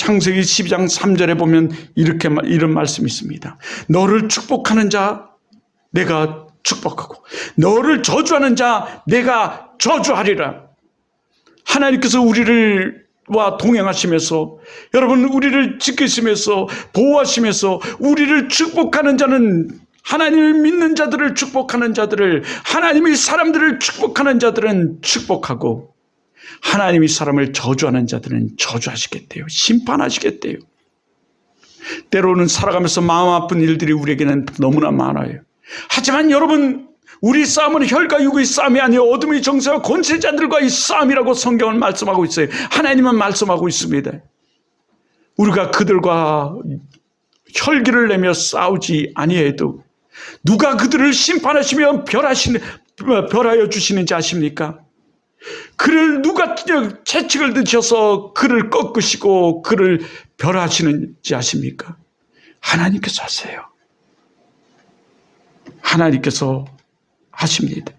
창세기 12장 3절에 보면 이런 말씀이 있습니다. 너를 축복하는 자 내가 축복하고 너를 저주하는 자 내가 저주하리라. 하나님께서 우리와 동행하시면서 여러분 우리를 지키시면서 보호하시면서 우리를 축복하는 자는 하나님을 믿는 자들을 축복하는 자들을 하나님이 사람들을 축복하는 자들은 축복하고 하나님이 사람을 저주하는 자들은 저주하시겠대요. 심판하시겠대요. 때로는 살아가면서 마음 아픈 일들이 우리에게는 너무나 많아요. 하지만 여러분 우리 싸움은 혈과 육의 싸움이 아니요 어둠의 정세와 권세자들과의 싸움이라고 성경은 말씀하고 있어요. 하나님은 말씀하고 있습니다. 우리가 그들과 혈기를 내며 싸우지 아니해도 누가 그들을 심판하시며 벌하여 주시는지 아십니까? 그를 누가 채찍을 드셔서 그를 꺾으시고 그를 벌하시는지 아십니까? 하나님께서 하세요. 하나님께서 하십니다.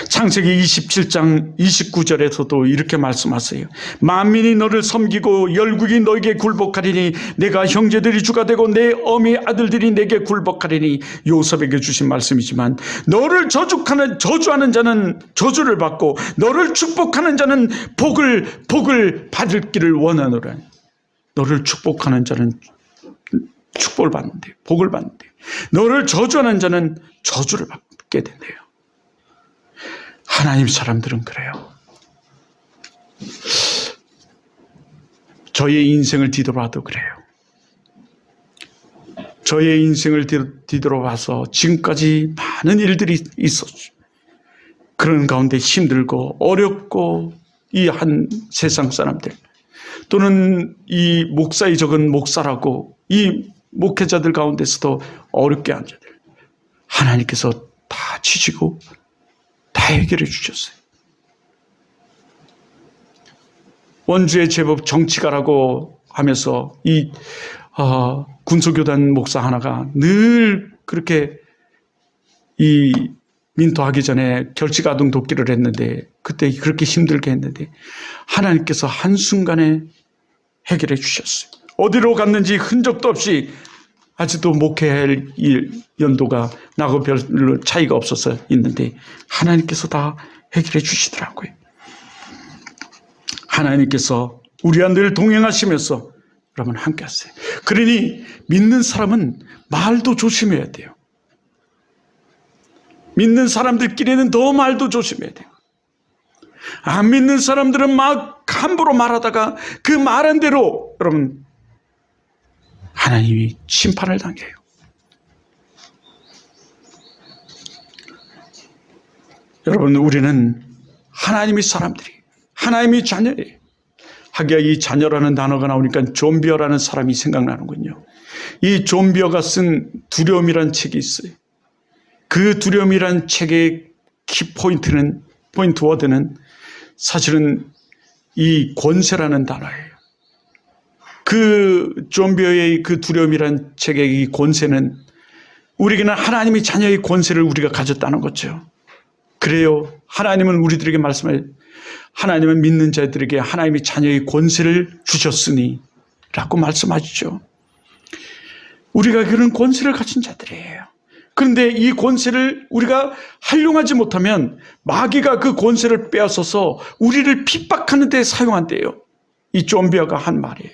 창세기 27장 29절에서도 이렇게 말씀하세요. 만민이 너를 섬기고 열국이 너에게 굴복하리니 내가 형제들이 주가 되고 내 어미 아들들이 내게 굴복하리니 요셉에게 주신 말씀이지만 너를 저주하는 자는 저주를 받고 너를 축복하는 자는 복을 받을 길을 원하노라. 너를 축복하는 자는 축복을 받는데 복을 받는데 너를 저주하는 자는 저주를 받게 된대요. 하나님 사람들은 그래요. 저의 인생을 뒤돌아봐도 그래요. 저의 인생을 뒤돌아봐서 지금까지 많은 일들이 있었죠. 그런 가운데 힘들고 어렵고 이 한 세상 사람들 또는 이 목사의 적은 목사라고 이 목회자들 가운데서도 어렵게 한 자들 하나님께서 다 치시고 다 해결해 주셨어요. 원주의 제법 정치가라고 하면서 이 군소교단 목사 하나가 늘 그렇게 이 민토하기 전에 결치가동 돕기를 했는데 그때 그렇게 힘들게 했는데 하나님께서 한순간에 해결해 주셨어요. 어디로 갔는지 흔적도 없이 아직도 목회할 연도가 나하고 별로 차이가 없어서 있는데 하나님께서 다 해결해 주시더라고요. 하나님께서 우리와 늘 동행하시면서 여러분 함께 하세요. 그러니 믿는 사람은 말도 조심해야 돼요. 믿는 사람들끼리는 더 말도 조심해야 돼요. 안 믿는 사람들은 막 함부로 말하다가 그 말한 대로 여러분 하나님이 심판을 당해요. 여러분 우리는 하나님의 사람들이 하나님의 자녀예요. 하기야 이 자녀라는 단어가 나오니까 존 비어라는 사람이 생각나는군요. 이 존 비어가 쓴 두려움이라는 책이 있어요. 그 두려움이라는 책의 포인트 워드는 사실은 이 권세라는 단어예요. 그 존 비어의 그 두려움이라는 책의 이 권세는 우리에게는 하나님의 자녀의 권세를 우리가 가졌다는 거죠. 그래요. 하나님은 우리들에게 말씀해 하나님은 믿는 자들에게 하나님의 자녀의 권세를 주셨으니 라고 말씀하시죠. 우리가 그런 권세를 가진 자들이에요. 그런데 이 권세를 우리가 활용하지 못하면 마귀가 그 권세를 빼앗아서 우리를 핍박하는 데 사용한대요. 이 존 비어가 한 말이에요.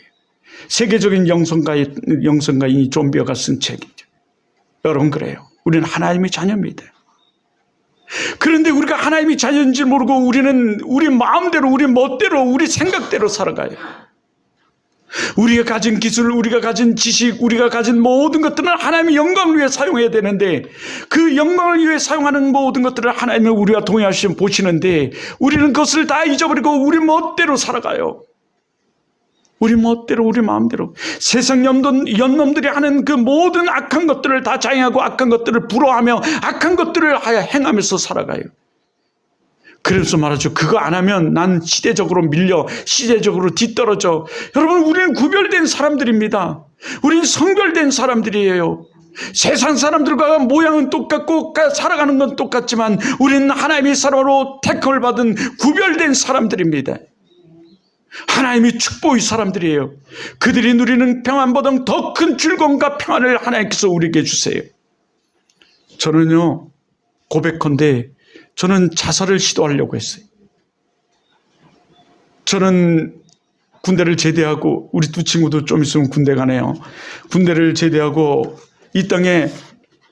세계적인 영성가인 존 비어가 쓴 책이죠. 여러분 그래요. 우리는 하나님의 자녀입니다. 그런데 우리가 하나님의 자녀인지 모르고 우리는 우리 마음대로 우리 멋대로 우리 생각대로 살아가요. 우리가 가진 기술, 우리가 가진 지식, 우리가 가진 모든 것들은 하나님의 영광을 위해 사용해야 되는데 그 영광을 위해 사용하는 모든 것들을 하나님은 우리와 동행하시면 보시는데 우리는 그것을 다 잊어버리고 우리 멋대로 살아가요. 우리 멋대로 우리 마음대로 세상 연놈들이 하는 그 모든 악한 것들을 다 자행하고 악한 것들을 부러워하며 악한 것들을 행하면서 살아가요. 그래서 말하죠. 그거 안 하면 난 시대적으로 밀려 시대적으로 뒤떨어져. 여러분 우리는 구별된 사람들입니다. 우리는 성별된 사람들이에요. 세상 사람들과 모양은 똑같고 살아가는 건 똑같지만 우리는 하나님의 사람으로 택함을 받은 구별된 사람들입니다. 하나님이 축복의 사람들이에요. 그들이 누리는 평안보다 더 큰 즐거움과 평안을 하나님께서 우리에게 주세요. 저는요, 고백컨대 저는 자살을 시도하려고 했어요. 저는 군대를 제대하고, 우리 두 친구도 좀 있으면 군대 가네요. 군대를 제대하고 이 땅에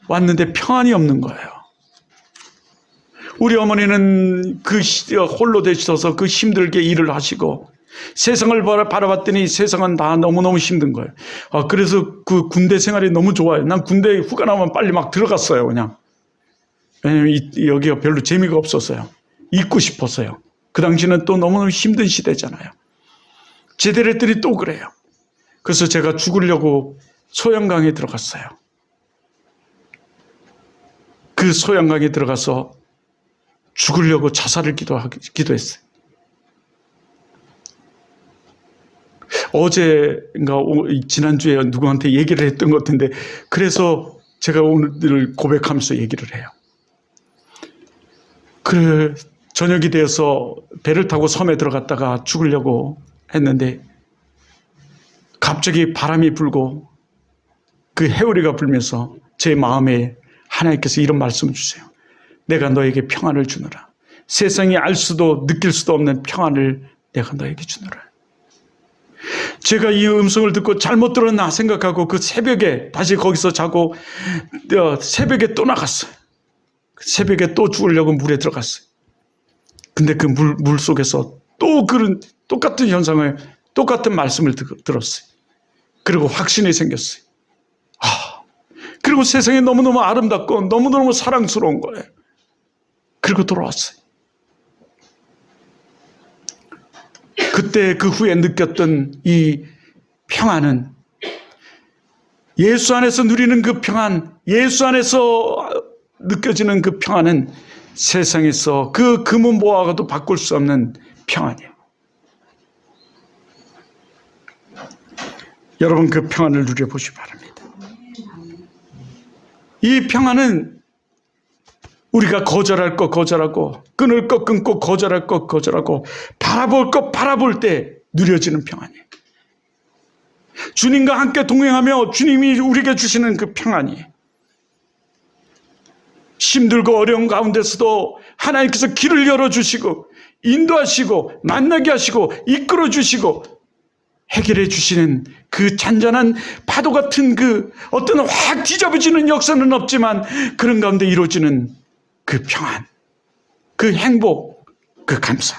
왔는데 평안이 없는 거예요. 우리 어머니는 홀로 되셔서 그 힘들게 일을 하시고, 세상을 바라봤더니 세상은 다 너무너무 힘든 거예요. 그래서 그 군대 생활이 너무 좋아요. 난 군대 휴가 나오면 빨리 막 들어갔어요, 그냥. 왜냐면 여기가 별로 재미가 없었어요. 있고 싶었어요. 그 당시는 또 너무너무 힘든 시대잖아요. 제대를 했더니 또 그래요. 그래서 제가 죽으려고 소양강에 들어갔어요. 그 소양강에 들어가서 죽으려고 자살을 기도했어요. 어제인가 지난주에 누구한테 얘기를 했던 것 같은데, 그래서 제가 오늘 고백하면서 얘기를 해요. 그래, 저녁이 되어서 배를 타고 섬에 들어갔다가 죽으려고 했는데 갑자기 바람이 불고 그 해오리가 불면서 제 마음에 하나님께서 이런 말씀을 주세요. 내가 너에게 평안을 주노라. 세상이 알 수도 느낄 수도 없는 평안을 내가 너에게 주노라. 제가 이 음성을 듣고 잘못 들었나 생각하고 그 새벽에 다시 거기서 자고 새벽에 또 나갔어요. 새벽에 또 죽으려고 물에 들어갔어요. 근데 그 물 속에서 또 그런 똑같은 현상을, 똑같은 말씀을 들었어요. 그리고 확신이 생겼어요. 그리고 세상이 너무너무 아름답고 너무너무 사랑스러운 거예요. 그리고 돌아왔어요. 그때 그 후에 느꼈던 이 평안은, 예수 안에서 누리는 그 평안, 예수 안에서 느껴지는 그 평안은 세상에서 그 금은 보화가도 바꿀 수 없는 평안이에요. 여러분, 그 평안을 누려보시기 바랍니다. 이 평안은 우리가 거절할 것 거절하고, 끊을 것 끊고, 거절할 것 거절하고, 바라볼 것 바라볼 때 누려지는 평안이에요. 주님과 함께 동행하며 주님이 우리에게 주시는 그 평안이에요. 힘들고 어려운 가운데서도 하나님께서 길을 열어주시고 인도하시고 만나게 하시고 이끌어 주시고 해결해 주시는 그 잔잔한 파도 같은 그 어떤 확 뒤집어지는 역사는 없지만 그런 가운데 이루어지는 그 평안, 그 행복, 그 감사.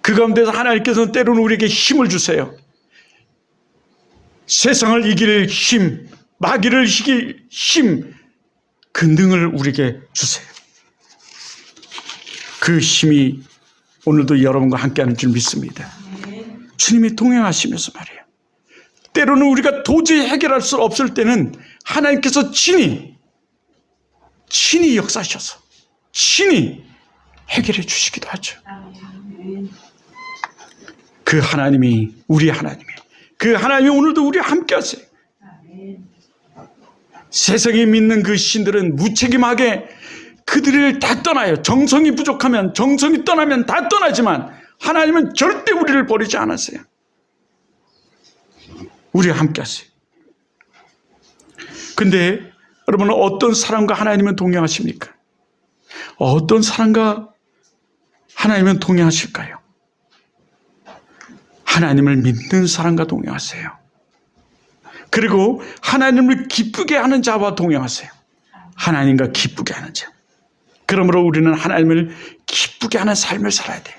그 가운데서 하나님께서는 때로는 우리에게 힘을 주세요. 세상을 이길 힘, 마귀를 이길 힘, 그 능을 우리에게 주세요. 그 힘이 오늘도 여러분과 함께하는 줄 믿습니다. 주님이 동행하시면서 말이에요. 때로는 우리가 도저히 해결할 수 없을 때는 하나님께서 친히 역사하셔서 친히 해결해 주시기도 하죠. 그 하나님이 우리 하나님이에요. 그 하나님이 오늘도 우리와 함께 하세요. 세상이 믿는 그 신들은 무책임하게 그들을 다 떠나요. 정성이 부족하면, 정성이 떠나면 다 떠나지만 하나님은 절대 우리를 버리지 않았어요. 우리와 함께 하세요. 근데 여러분은 어떤 사람과 하나님은 동행하십니까? 어떤 사람과 하나님은 동행하실까요? 하나님을 믿는 사람과 동행하세요. 그리고 하나님을 기쁘게 하는 자와 동행하세요. 하나님과 기쁘게 하는 자. 그러므로 우리는 하나님을 기쁘게 하는 삶을 살아야 돼요.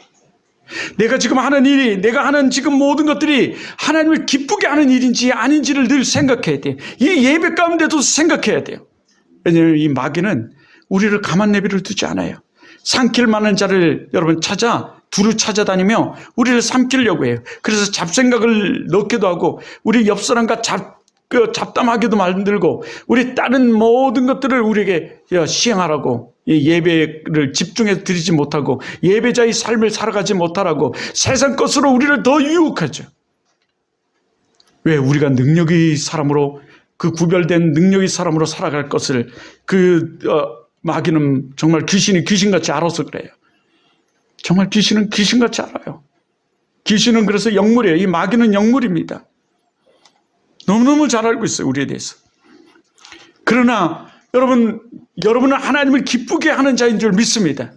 내가 지금 하는 일이, 내가 하는 지금 모든 것들이 하나님을 기쁘게 하는 일인지 아닌지를 늘 생각해야 돼요. 이 예배 가운데도 생각해야 돼요. 왜냐하면 이 마귀는 우리를 가만 내비를 두지 않아요. 삼킬 만한 자를 여러분 두루 찾아다니며 우리를 삼키려고 해요. 그래서 잡생각을 넣기도 하고 우리 옆 사람과 잡담하기도 만들고 우리 다른 모든 것들을 우리에게 시행하라고, 예배를 집중해서 드리지 못하고 예배자의 삶을 살아가지 못하라고 세상 것으로 우리를 더 유혹하죠. 왜? 우리가 능력의 사람으로, 그 구별된 능력의 사람으로 살아갈 것을 마귀는 정말 귀신이 귀신같이 알아서 그래요. 정말 귀신은 귀신같이 알아요. 귀신은 그래서 영물이에요. 이 마귀는 영물입니다. 너무너무 잘 알고 있어요, 우리에 대해서. 그러나 여러분은 하나님을 기쁘게 하는 자인 줄 믿습니다.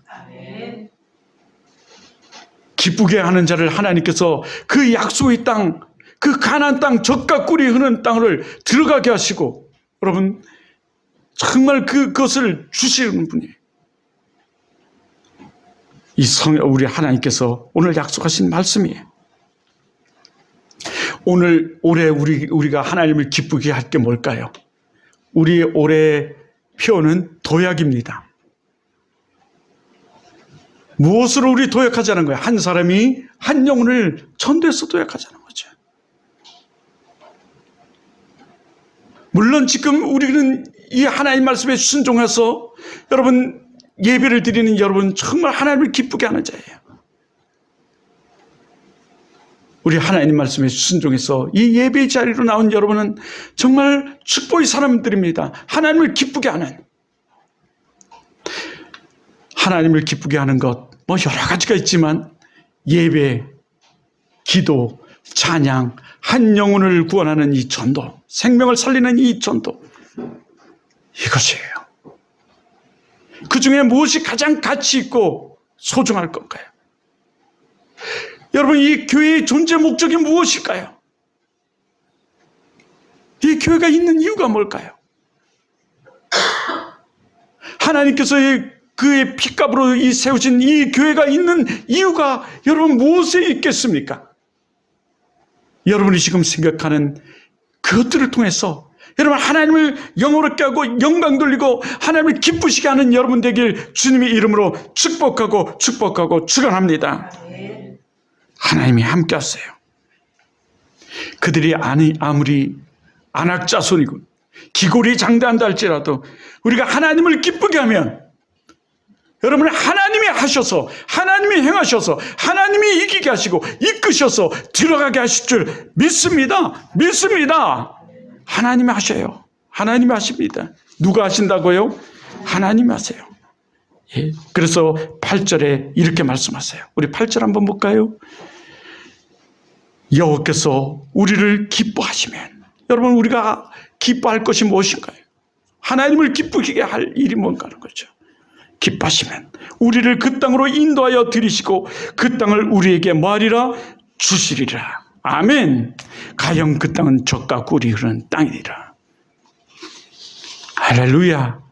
기쁘게 하는 자를 하나님께서 그 약속의 땅, 그 가나안 땅, 젖과 꿀이 흐르는 땅을 들어가게 하시고, 여러분 정말 그것을 주시는 분이에요. 우리 하나님께서 오늘 약속하신 말씀이에요. 올해 우리가 하나님을 기쁘게 할 게 뭘까요? 우리 올해 표현은 도약입니다. 무엇으로 우리 도약하자는 거예요? 한 사람이 한 영혼을 전도해서 도약하자는 거죠. 물론 지금 우리는 이 하나님 말씀에 순종해서 여러분 예배를 드리는 여러분 정말 하나님을 기쁘게 하는 자예요. 우리 하나님 말씀에 순종해서 이 예배 자리로 나온 여러분은 정말 축복의 사람들입니다. 하나님을 기쁘게 하는. 하나님을 기쁘게 하는 것, 여러 가지가 있지만 예배, 기도, 찬양, 한 영혼을 구원하는 이 전도, 생명을 살리는 이 전도, 이것이에요. 그 중에 무엇이 가장 가치 있고 소중할 건가요? 여러분, 이 교회의 존재 목적이 무엇일까요? 이 교회가 있는 이유가 뭘까요? 하나님께서 그의 핏값으로 세우신 이 교회가 있는 이유가 여러분 무엇에 있겠습니까? 여러분이 지금 생각하는 그것들을 통해서 여러분 하나님을 영어롭게 하고 영광 돌리고 하나님을 기쁘시게 하는 여러분 되길 주님의 이름으로 축복하고 축원합니다. 하나님이 함께 하세요. 그들이 아무리 안악자손이고 기골이 장대한다 할지라도 우리가 하나님을 기쁘게 하면 여러분 하나님이 하셔서 하나님이 행하셔서 하나님이 이기게 하시고 이끄셔서 들어가게 하실 줄 믿습니다. 하나님이 하셔요. 하나님이 하십니다. 누가 하신다고요? 하나님이 하세요. 예. 그래서 8절에 이렇게 말씀하세요. 우리 8절 한번 볼까요? 여호와께서 우리를 기뻐하시면, 여러분 우리가 기뻐할 것이 무엇인가요? 하나님을 기쁘게 할 일이 뭔가 하는 거죠. 기뻐하시면 우리를 그 땅으로 인도하여 들이시고 그 땅을 우리에게 뭐하리라? 주시리라. 아멘. 가령 그 땅은 젖과 꿀이 흐르는 땅이니라. 할렐루야.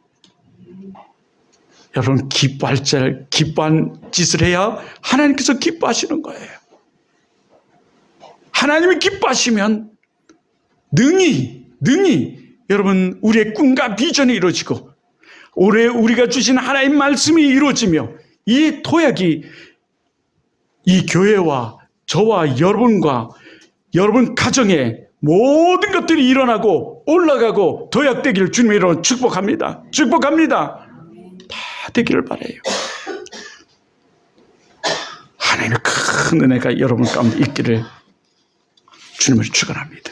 여러분 기뻐한 짓을 해야 하나님께서 기뻐하시는 거예요. 하나님이 기뻐하시면 능히 여러분 우리의 꿈과 비전이 이루어지고 올해 우리가 주신 하나님 말씀이 이루어지며 이 도약이 이 교회와 저와 여러분과 여러분 가정에 모든 것들이 일어나고 올라가고 도약되기를 주님의 이름으로 축복합니다. 다 되기를 바라요. 하나님의 큰 은혜가 여러분 가운데 있기를 주님을 축원합니다.